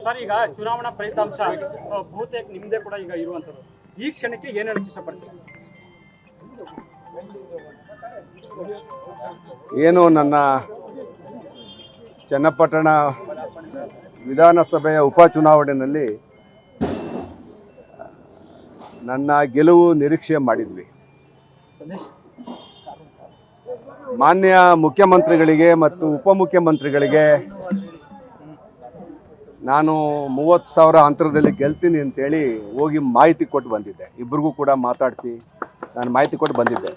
Sir, ಈಗ ಚುನಾವಣಾ ಫಲಿತಾಂಶ ಬಹುತೇಕ ನಿಮ್ಮದೇ ಕೂಡ ಈಗ ಇರುವಂಥದ್ದು. ಈ ಕ್ಷಣಕ್ಕೆ ಏನು ಹೇಳಕ್ಕೆ ಇಷ್ಟಪಡ್ತೀವಿ? ಏನು ನನ್ನ ಚನ್ನಪಟ್ಟಣ ವಿಧಾನಸಭೆಯ ಉಪಚುನಾವಣೆಯಲ್ಲಿ ನನ್ನ ಗೆಲುವು ನಿರೀಕ್ಷೆ ಮಾಡಿದ್ವಿ. ಮಾನ್ಯ ಮುಖ್ಯಮಂತ್ರಿಗಳಿಗೆ ಮತ್ತು ಉಪಮುಖ್ಯಮಂತ್ರಿಗಳಿಗೆ ನಾನು 30,000 ಅಂತರದಲ್ಲಿ ಗೆಲ್ತೀನಿ ಅಂತೇಳಿ ಹೋಗಿ ಮಾಹಿತಿ ಕೊಟ್ಟು ಬಂದಿದ್ದೆ. ಇಬ್ಬರಿಗೂ ಕೂಡ ಮಾತಾಡಿಸಿ ನಾನು ಮಾಹಿತಿ ಕೊಟ್ಟು ಬಂದಿದ್ದೆ.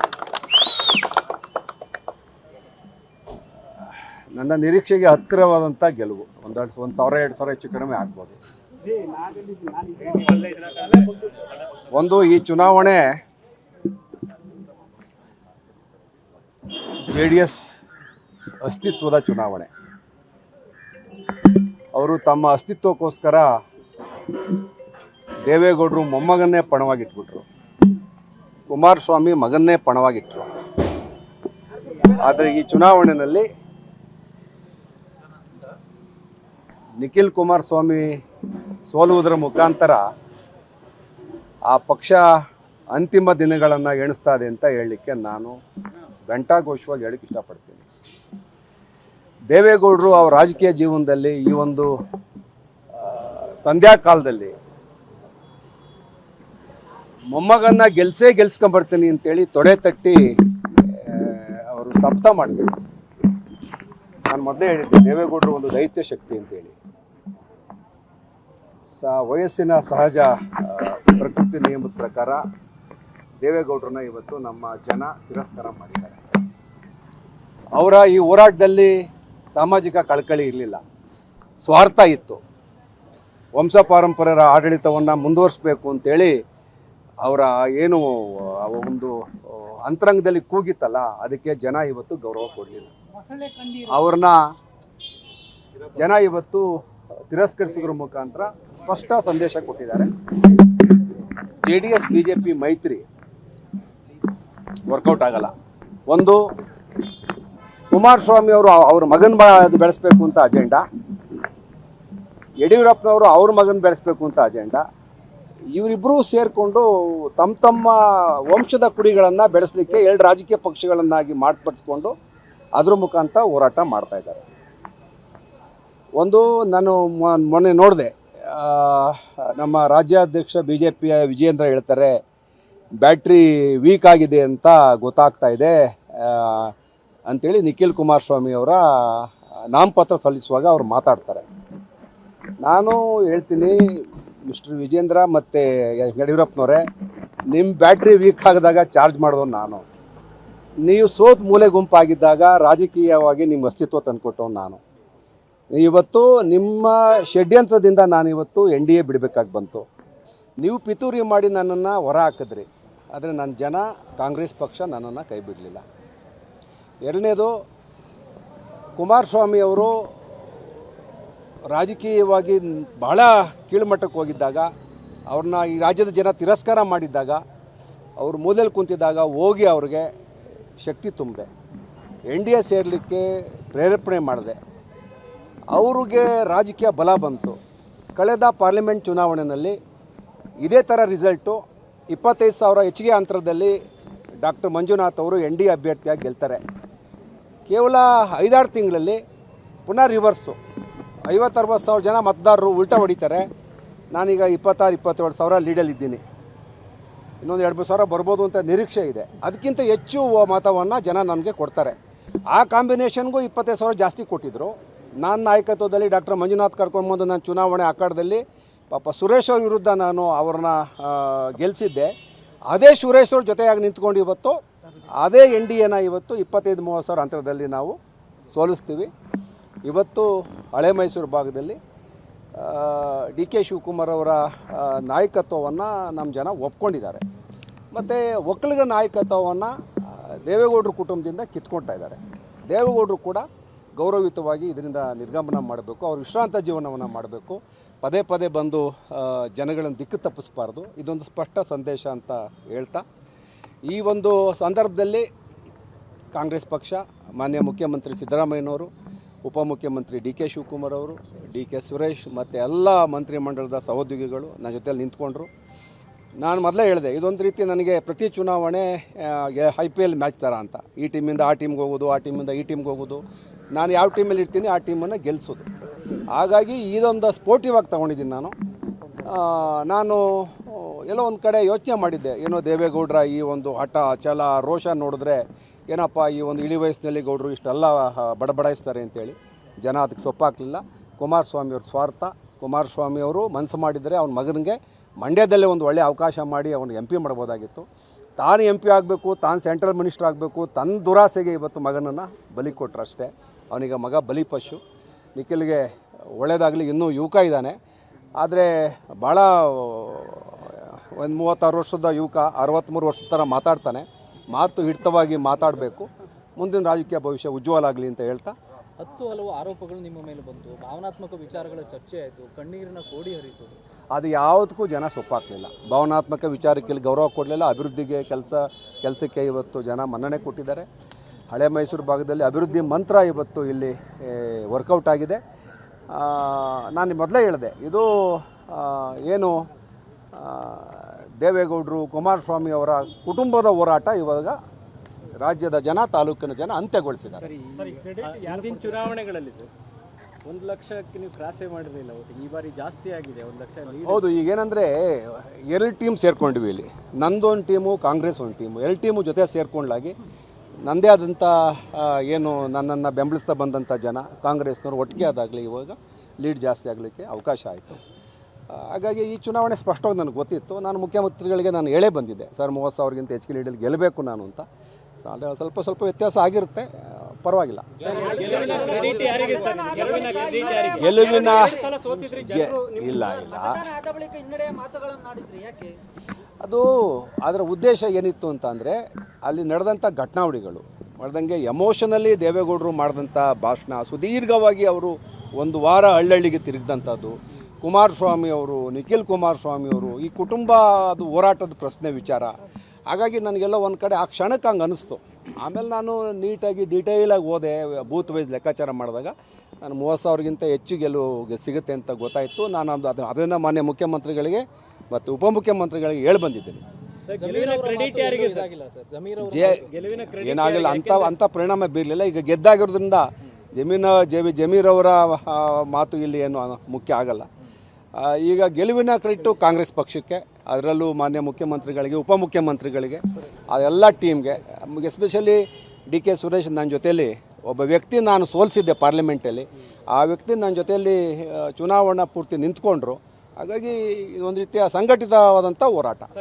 ನನ್ನ ನಿರೀಕ್ಷೆಗೆ ಹತ್ತಿರವಾದಂಥ ಗೆಲುವು. 1,000-2,000 ಹೆಚ್ಚು ಕಡಿಮೆ ಆಗ್ಬೋದು. ಒಂದು, ಈ ಚುನಾವಣೆ JDS ಅಸ್ತಿತ್ವದ ಚುನಾವಣೆ. ಅವರು ತಮ್ಮ ಅಸ್ತಿತ್ವಕ್ಕೋಸ್ಕರ ದೇವೇಗೌಡರು ಮೊಮ್ಮಗನ್ನೇ ಪಣವಾಗಿಟ್ಬಿಟ್ರು, ಕುಮಾರಸ್ವಾಮಿ ಮಗನ್ನೇ ಪಣವಾಗಿಟ್ರು. ಆದರೆ ಈ ಚುನಾವಣೆಯಲ್ಲಿ ನಿಖಿಲ್ ಕುಮಾರಸ್ವಾಮಿ ಸೋಲುವುದರ ಮುಖಾಂತರ ಆ ಪಕ್ಷ ಅಂತಿಮ ದಿನಗಳನ್ನು ಎಣಿಸ್ತಾ ಇದೆ ಅಂತ ಹೇಳಲಿಕ್ಕೆ ನಾನು ಘಂಟಾಘೋಷವಾಗಿ ಹೇಳಕ್ಕೆ ಇಷ್ಟಪಡ್ತೀನಿ. ದೇವೇಗೌಡರು ಅವರ ರಾಜಕೀಯ ಜೀವನದಲ್ಲಿ ಈ ಒಂದು ಸಂಧ್ಯಾ ಕಾಲದಲ್ಲಿ ಮೊಮ್ಮಗನ್ನ ಗೆಲ್ಸ್ಕೊಂಬರ್ತೀನಿ ಅಂತೇಳಿ ತೊಡೆ ತಟ್ಟಿ ಅವರು ಸಪ್ತ ಮಾಡಿದ್ರು. ನಾನು ಮೊದಲೇ ಹೇಳಿದ್ದೆ, ದೇವೇಗೌಡರು ಒಂದು ದೈತ್ಯ ಶಕ್ತಿ ಅಂತೇಳಿ. ವಯಸ್ಸಿನ ಸಹಜ ಪ್ರಕೃತಿ ನಿಯಮದ ಪ್ರಕಾರ ದೇವೇಗೌಡರನ್ನ ಇವತ್ತು ನಮ್ಮ ಜನ ತಿರಸ್ಕಾರ ಮಾಡಿದ್ದಾರೆ. ಅವರ ಈ ಹೋರಾಟದಲ್ಲಿ ಸಾಮಾಜಿಕ ಕಳಕಳಿ ಇರಲಿಲ್ಲ, ಸ್ವಾರ್ಥ ಇತ್ತು. ವಂಶ ಪಾರಂಪರ್ಯರ ಆಡಳಿತವನ್ನು ಮುಂದುವರಿಸಬೇಕು ಅಂತೇಳಿ ಅವರ ಏನು ಒಂದು ಅಂತರಂಗದಲ್ಲಿ ಕೂಗಿತ್ತಲ್ಲ, ಅದಕ್ಕೆ ಜನ ಇವತ್ತು ಗೌರವ ಕೊಡಲಿಲ್ಲ. ಅವ್ರನ್ನ ಜನ ಇವತ್ತು ತಿರಸ್ಕರಿಸೋದ್ರ ಮುಖಾಂತರ ಸ್ಪಷ್ಟ ಸಂದೇಶ ಕೊಟ್ಟಿದ್ದಾರೆ. JDS BJP ಮೈತ್ರಿ ವರ್ಕೌಟ್ ಆಗಲ್ಲ. ಒಂದು, ಕುಮಾರಸ್ವಾಮಿ ಅವರು ಅವ್ರ ಮಗನ ಬೆಳೆಸಬೇಕು ಅಂತ ಅಜೆಂಡಾ, ಯಡಿಯೂರಪ್ಪನವರು ಅವ್ರ ಮಗನ ಬೆಳೆಸಬೇಕು ಅಂತ ಅಜೆಂಡಾ. ಇವರಿಬ್ಬರೂ ಸೇರಿಕೊಂಡು ತಮ್ಮ ವಂಶದ ಕುಡಿಗಳನ್ನು ಬೆಳೆಸಲಿಕ್ಕೆ 2 ರಾಜಕೀಯ ಪಕ್ಷಗಳನ್ನಾಗಿ ಮಾರ್ಪಡಿಸ್ಕೊಂಡು ಅದ್ರ ಮುಖಾಂತರ ಹೋರಾಟ ಮಾಡ್ತಾ ಇದ್ದಾರೆ. ಒಂದು, ನಾನು ಮೊನ್ನೆ ನೋಡಿದೆ, ನಮ್ಮ ರಾಜ್ಯಾಧ್ಯಕ್ಷ BJPಯ ವಿಜಯೇಂದ್ರ ಹೇಳ್ತಾರೆ ಬ್ಯಾಟ್ರಿ ವೀಕ್ ಆಗಿದೆ ಅಂತ ಗೊತ್ತಾಗ್ತಾ ಇದೆ ಅಂಥೇಳಿ ನಿಖಿಲ್ ಕುಮಾರಸ್ವಾಮಿ ಅವರ ನಾಮಪತ್ರ ಸಲ್ಲಿಸುವಾಗ ಅವರು ಮಾತಾಡ್ತಾರೆ. ನಾನು ಹೇಳ್ತೀನಿ, ಮಿಸ್ಟರ್ ವಿಜೇಂದ್ರ ಮತ್ತು ಯಡಿಯೂರಪ್ಪನವರೇ, ನಿಮ್ಮ ಬ್ಯಾಟ್ರಿ ವೀಕ್ ಆಗಿದಾಗ ಚಾರ್ಜ್ ಮಾಡೋದು ನಾನು. ನೀವು ಸೋತ್ ಮೂಲೆ ಗುಂಪಾಗಿದ್ದಾಗ ರಾಜಕೀಯವಾಗಿ ನಿಮ್ಮ ಅಸ್ತಿತ್ವ ತಂದುಕೊಟ್ಟವು ನಾನು. ಇವತ್ತು ನಿಮ್ಮ ಷಡ್ಯಂತ್ರದಿಂದ ನಾನಿವತ್ತು NDA ಬಿಡಬೇಕಾಗಿ ಬಂತು. ನೀವು ಪಿತೂರಿ ಮಾಡಿ ನನ್ನನ್ನು ಹೊರ ಹಾಕಿದ್ರಿ, ಆದರೆ ನನ್ನ ಜನ ಕಾಂಗ್ರೆಸ್ ಪಕ್ಷ ನನ್ನನ್ನು ಕೈ ಬಿಡಲಿಲ್ಲ. ಎರಡನೇದು, ಕುಮಾರಸ್ವಾಮಿ ಅವರು ರಾಜಕೀಯವಾಗಿ ಬಹಳ ಕೀಳುಮಟ್ಟಕ್ಕೆ ಹೋಗಿದ್ದಾಗ, ಅವ್ರನ್ನ ಈ ರಾಜ್ಯದ ಜನ ತಿರಸ್ಕಾರ ಮಾಡಿದ್ದಾಗ, ಅವರು ಮೂಲೆಯಲ್ಲಿ ಕುಂತಿದ್ದಾಗ ಹೋಗಿ ಅವ್ರಿಗೆ ಶಕ್ತಿ ತುಂಬಿದೆ, NDA ಸೇರಲಿಕ್ಕೆ ಪ್ರೇರೇಪಣೆ ಮಾಡಿದೆ. ಅವ್ರಿಗೆ ರಾಜಕೀಯ ಬಲ ಬಂತು. ಕಳೆದ ಪಾರ್ಲಿಮೆಂಟ್ ಚುನಾವಣೆಯಲ್ಲಿ ಇದೇ ಥರ ರಿಸಲ್ಟು 25,000 ಹೆಚ್ಚಿಗೆ ಅಂತರದಲ್ಲಿ ಡಾಕ್ಟರ್ ಮಂಜುನಾಥ್ ಅವರು NDA ಅಭ್ಯರ್ಥಿಯಾಗಿ ಗೆಲ್ತಾರೆ. ಕೇವಲ 5-6 ತಿಂಗಳಲ್ಲಿ ಪುನಃ ರಿವರ್ಸು, 50-60 ಜನ ಮತದಾರರು ಉಲ್ಟಾ ಹೊಡಿತಾರೆ. ನಾನೀಗ 26-27 ಸಾವಿರ ಲೀಡಲ್ಲಿದ್ದೀನಿ. ಇನ್ನೊಂದು 2-3 ಸಾವಿರ ಬರ್ಬೋದು ಅಂತ ನಿರೀಕ್ಷೆ ಇದೆ. ಅದಕ್ಕಿಂತ ಹೆಚ್ಚು ಮತವನ್ನು ಜನ ನಮಗೆ ಕೊಡ್ತಾರೆ. ಆ ಕಾಂಬಿನೇಷನ್ಗೂ 25,000 ಜಾಸ್ತಿ ಕೊಟ್ಟಿದ್ದರು. ನನ್ನ ನಾಯಕತ್ವದಲ್ಲಿ ಡಾಕ್ಟರ್ ಮಂಜುನಾಥ್ ಕರ್ಕೊಂಡ್ಬಂದು ನಾನು ಚುನಾವಣೆ ಅಖಾಡದಲ್ಲಿ ಪಾಪ ಸುರೇಶ್ ಅವ್ರ ವಿರುದ್ಧ ನಾನು ಅವ್ರನ್ನ ಗೆಲ್ಲಿಸಿದ್ದೆ. ಅದೇ ಸುರೇಶ್ ಅವ್ರ ಜೊತೆಯಾಗಿ ನಿಂತ್ಕೊಂಡು ಇವತ್ತು ಅದೇ NDAನ ಇವತ್ತು 25-30 ಸಾವಿರ ಅಂತರದಲ್ಲಿ ನಾವು ಸೋಲಿಸ್ತೀವಿ. ಇವತ್ತು ಹಳೆ ಮೈಸೂರು ಭಾಗದಲ್ಲಿ DK ಶಿವಕುಮಾರ್ ಅವರ ನಾಯಕತ್ವವನ್ನು ನಮ್ಮ ಜನ ಒಪ್ಕೊಂಡಿದ್ದಾರೆ. ಮತ್ತು ಒಕ್ಕಲಿಗ ನಾಯಕತ್ವವನ್ನು ದೇವೇಗೌಡರ ಕುಟುಂಬದಿಂದ ಕಿತ್ಕೊಳ್ತಾ ಇದ್ದಾರೆ. ದೇವೇಗೌಡರು ಕೂಡ ಗೌರವಯುತವಾಗಿ ಇದರಿಂದ ನಿರ್ಗಮನ ಮಾಡಬೇಕು, ಅವರು ವಿಶ್ರಾಂತ ಜೀವನವನ್ನು ಮಾಡಬೇಕು, ಪದೇ ಪದೇ ಬಂದು ಜನಗಳನ್ನು ದಿಕ್ಕು ತಪ್ಪಿಸಬಾರ್ದು. ಇದೊಂದು ಸ್ಪಷ್ಟ ಸಂದೇಶ ಅಂತ ಹೇಳ್ತಾ, ಈ ಒಂದು ಸಂದರ್ಭದಲ್ಲಿ ಕಾಂಗ್ರೆಸ್ ಪಕ್ಷ, ಮಾನ್ಯ ಮುಖ್ಯಮಂತ್ರಿ ಸಿದ್ದರಾಮಯ್ಯನವರು, ಉಪಮುಖ್ಯಮಂತ್ರಿ ಡಿ ಕೆ ಶಿವಕುಮಾರ್ ಅವರು, ಡಿ ಕೆ ಸುರೇಶ್ ಮತ್ತು ಎಲ್ಲ ಮಂತ್ರಿಮಂಡಲದ ಸಹೋದ್ಯೋಗಿಗಳು ನನ್ನ ಜೊತೆಯಲ್ಲಿ ನಿಂತ್ಕೊಂಡ್ರು. ನಾನು ಮೊದಲೇ ಹೇಳಿದೆ, ಇದೊಂದು ರೀತಿ ನನಗೆ ಪ್ರತಿ ಚುನಾವಣೆ IPL ಮ್ಯಾಚ್ ಥರ ಅಂತ. ಈ ಟೀಮಿಂದ ಆ ಟೀಮ್ಗೆ ಹೋಗೋದು, ಆ ಟೀಮಿಂದ ಈ ಟೀಮ್ಗೆ ಹೋಗೋದು, ನಾನು ಯಾವ ಟೀಮಲ್ಲಿ ಇರ್ತೀನಿ ಆ ಟೀಮನ್ನು ಗೆಲ್ಲಿಸೋದು. ಹಾಗಾಗಿ ಇದೊಂದು ಸ್ಪೋರ್ಟಿವ್ ಆಗಿ ತೊಗೊಂಡಿದ್ದೀನಿ ನಾನು ಎಲ್ಲೋ ಒಂದು ಕಡೆ ಯೋಚನೆ ಮಾಡಿದ್ದೆ, ಏನೋ ದೇವೇಗೌಡರ ಈ ಒಂದು ಹಠ ಛಲ ರೋಷ ನೋಡಿದ್ರೆ ಏನಪ್ಪ ಈ ಒಂದು ಇಳಿ ವಯಸ್ಸಿನಲ್ಲಿ ಗೌಡರು ಇಷ್ಟೆಲ್ಲ ಬಡಬಡಾಯಿಸ್ತಾರೆ ಅಂತೇಳಿ ಜನ ಅದಕ್ಕೆ ಸೊಪ್ಪಾಗಲಿಲ್ಲ. ಕುಮಾರಸ್ವಾಮಿಯವ್ರ ಸ್ವಾರ್ಥ. ಕುಮಾರಸ್ವಾಮಿಯವರು ಮನಸ್ಸು ಮಾಡಿದರೆ ಅವನ ಮಗನಿಗೆ ಮಂಡ್ಯದಲ್ಲೇ ಒಂದು ಒಳ್ಳೆಯ ಅವಕಾಶ ಮಾಡಿ ಅವನು MP ಮಾಡ್ಬೋದಾಗಿತ್ತು. ತಾನು MP ಆಗಬೇಕು, ತಾನು ಸೆಂಟ್ರಲ್ ಮಿನಿಸ್ಟರ್ ಆಗಬೇಕು, ತನ್ನ ದುರಾಸೆಗೆ ಇವತ್ತು ಮಗನನ್ನು ಬಲಿ ಕೊಟ್ಟರಷ್ಟೇ. ಅವನಿಗೆ ಮಗ ಬಲಿ ಪಶು. ನಿಖಿಲ್ಗೆ ಒಳ್ಳೆಯದಾಗಲಿ, ಇನ್ನೂ ಯುವಕ ಇದ್ದಾನೆ. ಆದರೆ ಭಾಳ ಒಂದು 36 ವರ್ಷದ ಯುವಕ 63 ವರ್ಷದ ಥರ ಮಾತಾಡ್ತಾನೆ. ಮಾತು ಹಿಡಿತವಾಗಿ ಮಾತಾಡಬೇಕು. ಮುಂದಿನ ರಾಜಕೀಯ ಭವಿಷ್ಯ ಉಜ್ವಲ ಆಗಲಿ ಅಂತ ಹೇಳ್ತಾ 10 ಹಲವು ಆರೋಪಗಳು ನಿಮ್ಮ ಮೇಲೆ ಬಂತು, ಭಾವನಾತ್ಮಕ ವಿಚಾರಗಳ ಚರ್ಚೆ ಆಯಿತು, ಕಣ್ಣೀರಿನ ಕೋಡಿ ಹರಿತು. ಅದು ಯಾವುದಕ್ಕೂ ಜನ ಸೊಪ್ಪಾಗಲಿಲ್ಲ. ಭಾವನಾತ್ಮಕ ವಿಚಾರಕ್ಕೆ ಗೌರವ ಕೊಡಲಿಲ್ಲ. ಅಭಿವೃದ್ಧಿಗೆ ಕೆಲಸಕ್ಕೆ ಇವತ್ತು ಜನ ಮನ್ನಣೆ ಕೊಟ್ಟಿದ್ದಾರೆ. ಹಳೆ ಮೈಸೂರು ಭಾಗದಲ್ಲಿ ಅಭಿವೃದ್ಧಿ ಮಂತ್ರ ಇವತ್ತು ಇಲ್ಲಿ ವರ್ಕೌಟ್ ಆಗಿದೆ. ನಾನು ಮೊದಲೇ ಹೇಳಿದೆ, ಇದು ಏನು ದೇವೇಗೌಡರು ಕುಮಾರಸ್ವಾಮಿ ಅವರ ಕುಟುಂಬದ ಹೋರಾಟ ಇವಾಗ ರಾಜ್ಯದ ಜನ, ತಾಲೂಕಿನ ಜನ ಅಂತ್ಯಗೊಳಿಸಿದ್ದಾರೆ. ಹಿಂದಿನ ಚುನಾವಣೆಗಳಲ್ಲಿದ್ದು 1 ಲಕ್ಷಕ್ಕೆ ನೀವು ಕ್ರಾಸೇ ಮಾಡಿರಲಿಲ್ಲ, ಒಟ್ಟು ಈ ಬಾರಿ ಜಾಸ್ತಿ ಆಗಿದೆ 1 ಲಕ್ಷ. ಹೌದು, ಈಗೇನೆಂದರೆ 2 ಟೀಮ್ ಸೇರ್ಕೊಂಡಿವಿ ಇಲ್ಲಿ. ನಂದೊಂದು ಟೀಮು, ಕಾಂಗ್ರೆಸ್ ಒಂದು ಟೀಮು, 2 ಟೀಮು ಜೊತೆ ಸೇರ್ಕೊಂಡಾಗಿ ನನ್ನದೇ ಆದಂಥ ಏನು ನನ್ನನ್ನು ಬೆಂಬಲಿಸ್ತಾ ಬಂದಂಥ ಜನ ಕಾಂಗ್ರೆಸ್ನವ್ರು ಒಟ್ಟಿಗೆ ಆದಾಗಲಿ ಇವಾಗ ಲೀಡ್ ಜಾಸ್ತಿ ಆಗಲಿಕ್ಕೆ ಅವಕಾಶ ಆಯಿತು. ಹಾಗಾಗಿ ಈ ಚುನಾವಣೆ ಸ್ಪಷ್ಟವಾಗಿ ನನಗೆ ಗೊತ್ತಿತ್ತು. ನಾನು ಮುಖ್ಯಮಂತ್ರಿಗಳಿಗೆ ನಾನು ಹೇಳೇ ಬಂದಿದ್ದೆ, ಸರ್ 30,000ಗಿಂತ ಹೆಚ್ಚಿಗೆ ಲೀಡಲ್ಲಿ ಗೆಲ್ಲಬೇಕು ನಾನು ಅಂತ. ಸ್ವಲ್ಪ ವ್ಯತ್ಯಾಸ ಆಗಿರುತ್ತೆ, ಪರವಾಗಿಲ್ಲ. ಗೆಲುವಿನ ಇಲ್ಲ ಅದು ಅದರ ಉದ್ದೇಶ ಏನಿತ್ತು ಅಂತ ಅಂದರೆ, ಅಲ್ಲಿ ನಡೆದಂಥ ಘಟನಾವಳಿಗಳು ಮಾಡ್ದಂಗೆ ಎಮೋಷನಲ್ಲಿ ದೇವೇಗೌಡರು ಮಾಡಿದಂಥ ಭಾಷಣ, ಸುದೀರ್ಘವಾಗಿ ಅವರು 1 ವಾರ ಹಳ್ಳಿಗೆ ತಿರುಗಿದಂಥದ್ದು, ಕುಮಾರಸ್ವಾಮಿ ಅವರು, ನಿಖಿಲ್ ಕುಮಾರಸ್ವಾಮಿ ಅವರು, ಈ ಕುಟುಂಬ ಅದು ಹೋರಾಟದ ಪ್ರಶ್ನೆ ವಿಚಾರ. ಹಾಗಾಗಿ ನನಗೆಲ್ಲ ಒಂದು ಕಡೆ ಆ ಕ್ಷಣಕ್ಕೆ ಹಂಗೆ ಅನ್ನಿಸ್ತು. ಆಮೇಲೆ ನಾನು ನೀಟಾಗಿ ಡೀಟೇಲಾಗಿ ಹೋದೆ, ಬೂತ್ ವೈಸ್ ಲೆಕ್ಕಾಚಾರ ಮಾಡಿದಾಗ ನಾನು 30,000ಗಿಂತ ಹೆಚ್ಚು ಗೆಲುವು ಸಿಗುತ್ತೆ ಅಂತ ಗೊತ್ತಾಯಿತು. ನಾನು ಅದನ್ನು ಮಾನ್ಯ ಮುಖ್ಯಮಂತ್ರಿಗಳಿಗೆ ಮತ್ತು ಉಪಮುಖ್ಯಮಂತ್ರಿಗಳಿಗೆ ಹೇಳಿ ಬಂದಿದ್ದೀನಿ. ಏನಾಗಲಿಲ್ಲ, ಅಂಥ ಪರಿಣಾಮ ಬೀರಲಿಲ್ಲ. ಈಗ ಗೆದ್ದಾಗಿರೋದ್ರಿಂದ ಜಮೀರವರ ಮಾತು ಇಲ್ಲಿ ಏನು ಮುಖ್ಯ ಆಗಲ್ಲ. ಈಗ ಗೆಲುವಿನ ಕ್ರೆಡಿಟು ಕಾಂಗ್ರೆಸ್ ಪಕ್ಷಕ್ಕೆ, ಅದರಲ್ಲೂ ಮಾನ್ಯ ಮುಖ್ಯಮಂತ್ರಿಗಳಿಗೆ, ಉಪಮುಖ್ಯಮಂತ್ರಿಗಳಿಗೆ, ಅದೆಲ್ಲ ಟೀಮ್ಗೆ, ಎಸ್ಪೆಷಲಿ ಡಿ ಕೆ ಸುರೇಶ್ ನನ್ನ ಜೊತೆಯಲ್ಲಿ ಒಬ್ಬ ವ್ಯಕ್ತಿ ನಾನು ಸೋಲಿಸಿದ್ದೆ ಪಾರ್ಲಿಮೆಂಟಲ್ಲಿ. ಆ ವ್ಯಕ್ತಿ ನನ್ನ ಜೊತೆಯಲ್ಲಿ ಚುನಾವಣಾ ಪೂರ್ತಿ ನಿಂತ್ಕೊಂಡ್ರು. ಹಾಗಾಗಿ ಇದೊಂದು ರೀತಿಯ ಸಂಘಟಿತವಾದಂಥ ಹೋರಾಟ.